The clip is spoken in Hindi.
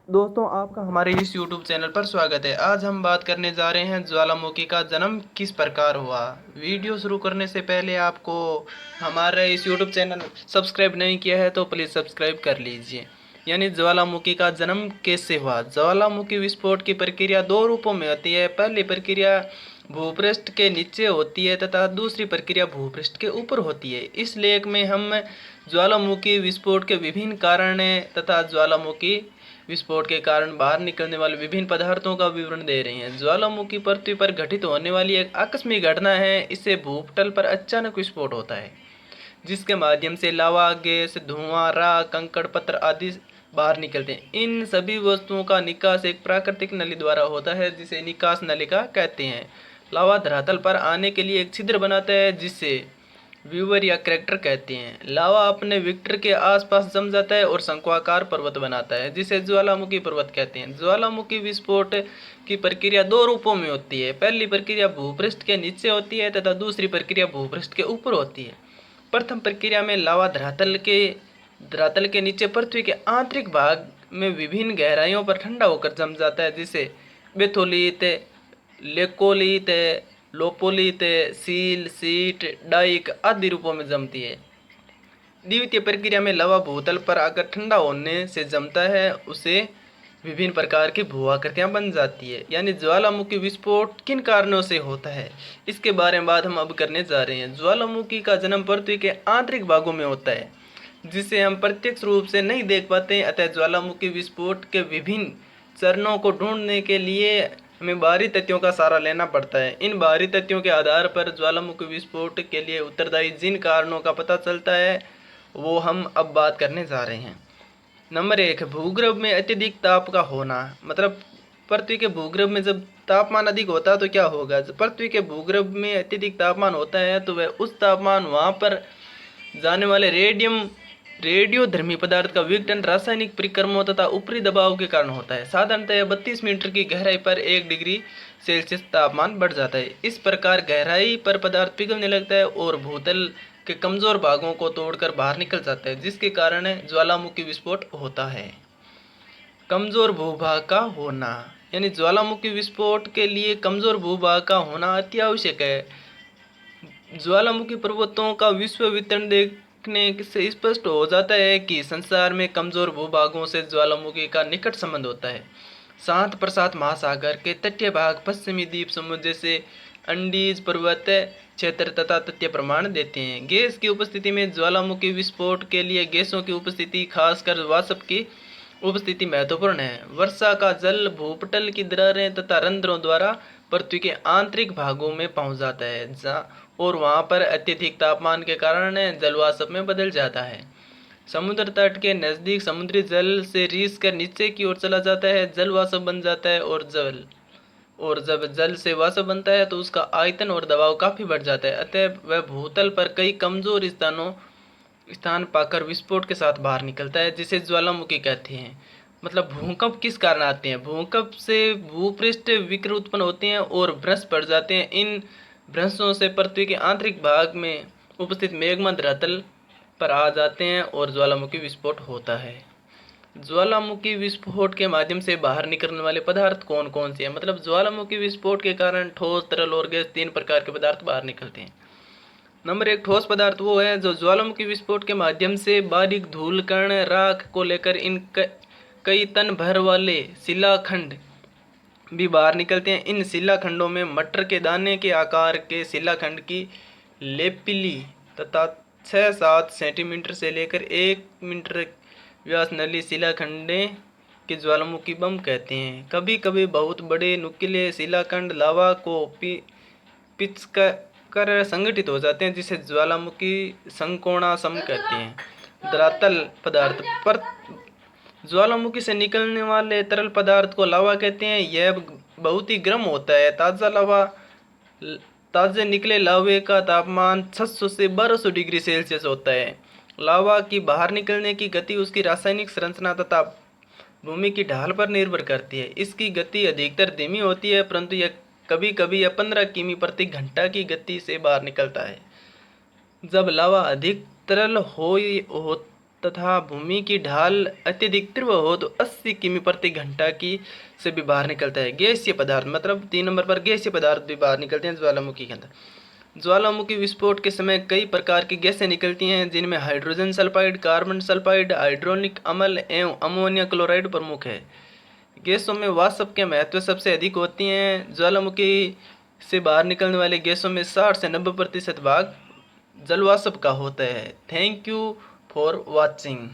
दोस्तों, आपका हमारे इस YouTube चैनल पर स्वागत है। आज हम बात करने जा रहे हैं ज्वालामुखी का जन्म किस प्रकार हुआ। वीडियो शुरू करने से पहले आपको हमारा इस YouTube चैनल सब्सक्राइब नहीं किया है तो प्लीज़ सब्सक्राइब कर लीजिए। यानी ज्वालामुखी का जन्म कैसे हुआ। ज्वालामुखी विस्फोट की प्रक्रिया दो रूपों में होती है। पहली प्रक्रिया भूपृष्ठ के नीचे होती है तथा दूसरी प्रक्रिया भूपृष्ठ के ऊपर होती है। इस लेख में हम ज्वालामुखी विस्फोट के विभिन्न कारण तथा ज्वालामुखी विस्फोट के कारण बाहर निकलने वाले विभिन्न पदार्थों का विवरण दे रही हैं। ज्वालामुखी पृथ्वी पर घटित होने वाली एक आकस्मिक घटना है। इससे भूपटल पर अचानक विस्फोट होता है, जिसके माध्यम से लावा, गैस, धुआं, राख, कंकड़ पत्थर आदि बाहर निकलते हैं। इन सभी वस्तुओं का निकास एक प्राकृतिक नली द्वारा होता है, जिसे निकास नलिका कहते हैं। लावा धरातल पर आने के लिए एक छिद्र बनाता है, जिससे व्यूवर या क्रैटर कहते हैं। लावा अपने विक्टर के आसपास जम जाता है और शंक्वाकार पर्वत बनाता है, जिसे ज्वालामुखी पर्वत कहते हैं। ज्वालामुखी विस्फोट की प्रक्रिया दो रूपों में होती है। पहली प्रक्रिया भूपृष्ठ के नीचे होती है तथा दूसरी प्रक्रिया भूपृष्ठ के ऊपर होती है। प्रथम प्रक्रिया में लावा धरातल के नीचे पृथ्वी के आंतरिक भाग में विभिन्न गहराइयों पर ठंडा होकर जम जाता है, जिसे बेथोलित, लेकोलित, लोपोलित, सील, सीट, डाइक आदि रूपों में जमती है। द्वितीय प्रक्रिया में लावा भूतल पर आकर ठंडा होने से जमता है, उसे विभिन्न प्रकार की भू आकृतियां बन जाती है। यानी ज्वालामुखी विस्फोट किन कारणों से होता है, इसके बारे में बात हम अब करने जा रहे हैं। ज्वालामुखी का जन्म पृथ्वी के आंतरिक भागों में होता है, जिसे हम प्रत्यक्ष रूप से नहीं देख पाते हैं। अतः ज्वालामुखी विस्फोट के विभिन्न चरणों को ढूंढने के लिए हमें बाहरी तथ्यों का सहारा लेना पड़ता है। इन बाहरी तथ्यों के आधार पर ज्वालामुखी विस्फोट के लिए उत्तरदायी जिन कारणों का पता चलता है, वो हम अब बात करने जा रहे हैं। नंबर 1, भूगर्भ में अत्यधिक ताप का होना। मतलब पृथ्वी के भूगर्भ में जब तापमान अधिक होता है तो क्या होगा। जब पृथ्वी के भूगर्भ में अत्यधिक तापमान होता है तो वह उस तापमान वहाँ पर जाने वाले रेडियोधर्मी पदार्थ का विघटन रासायनिक परिक्रमों तथा ऊपरी दबाव के कारण होता है। साधारणतः 32 मीटर की गहराई पर 1 डिग्री सेल्सियस तापमान बढ़ जाता है। इस प्रकार गहराई पर पदार्थ पिघलने लगता है और भूतल के कमजोर भागों को तोड़कर बाहर निकल जाता है, जिसके कारण ज्वालामुखी विस्फोट होता है। कमजोर भूभाग का होना, यानी ज्वालामुखी विस्फोट के लिए कमजोर भूभाग का होना अति आवश्यक है। ज्वालामुखी पर्वतों का विश्व वितरण देखने से स्पष्ट हो जाता है कि संसार में कमजोर भूभागों से ज्वालामुखी का निकट संबंध होता है। शांत प्रशांत महासागर के तटीय भाग, पश्चिमी द्वीप समूह जैसे अंडीज पर्वत क्षेत्र तथा तथ्य प्रमाण देते हैं। गैस की उपस्थिति में ज्वालामुखी विस्फोट के लिए गैसों की उपस्थिति, खासकर वाष्प की उपस्थिति महत्वपूर्ण है। वर्षा का जल भूपटल की दरारें तथा रंध्रों द्वारा पृथ्वी के आंतरिक भागों में पहुंच जाता है और वहां पर अत्यधिक तापमान के कारण जलवाष्प में बदल जाता है। समुद्र तट के नजदीक समुद्री जल से रिस कर नीचे की ओर चला जाता है, जल वाष्प बन जाता है और जब जल से वाष्प बनता है तो उसका आयतन और दबाव काफी बढ़ जाता है। अतः वह भूतल पर कई कमजोर स्थान पाकर विस्फोट के साथ बाहर निकलता है, जिसे ज्वालामुखी कहते हैं। मतलब भूकंप किस कारण आते हैं। भूकंप से भूपृष्ठ विकृत उत्पन्न होते हैं और भ्रंश पड़ जाते हैं। इन भ्रंशों से पृथ्वी के आंतरिक भाग में उपस्थित मेघमंड धरातल पर आ जाते हैं और ज्वालामुखी विस्फोट होता है। ज्वालामुखी विस्फोट के माध्यम से बाहर निकलने वाले पदार्थ कौन कौन से हैं। मतलब ज्वालामुखी विस्फोट के कारण ठोस, तरल और गैस 3 प्रकार के पदार्थ बाहर निकलते हैं। नंबर 1, ठोस पदार्थ वो है जो ज्वालामुखी विस्फोट के माध्यम से बारीक धूल कण, राख को लेकर कई टन भर वाले शिलाखंड भी बाहर निकलते हैं। इन शिलाखंडों में मटर के दाने के आकार के शिलाखंड की लेपिली तथा 6-7 सेंटीमीटर से लेकर 1 मीटर व्यास नली शिलाखंडे के ज्वालामुखी बम कहते हैं। कभी कभी बहुत बड़े नुकीले शिलाखंड लावा को पिच कर संगठित हो जाते हैं, जिसे ज्वालामुखी संकोणा सम कहते हैं। धरातल पदार्थ पर ज्वालामुखी से निकलने वाले तरल पदार्थ को लावा कहते हैं। यह बहुत ही गर्म होता है। ताजे निकले लावे का तापमान 600 से 1200 डिग्री सेल्सियस होता है। लावा की बाहर निकलने की गति उसकी रासायनिक संरचना तथा भूमि की ढाल पर निर्भर करती है। इसकी गति अधिकतर धीमी होती है, परंतु यह कभी कभी यह 15 किमी प्रति घंटा की गति से बाहर निकलता है। जब लावा अधिक तरल होता तथा भूमि की ढाल अत्यधिक तीव्र हो तो 80 किमी प्रति घंटा की से भी बाहर निकलता है। गैसीय पदार्थ, मतलब 3 नंबर पर गैसीय पदार्थ भी बाहर निकलते हैं ज्वालामुखी के अंदर। ज्वालामुखी विस्फोट के समय कई प्रकार की गैसें निकलती हैं, जिनमें hydrogen sulphide, carbon sulphide, hydronic अम्ल एवं अमोनिया क्लोराइड प्रमुख है। गैसों में वाष्प के महत्व सबसे अधिक होती हैं। ज्वालामुखी से बाहर निकलने वाली गैसों में 60 से 90% भाग जलवाष्प का होता है। Thank you for watching.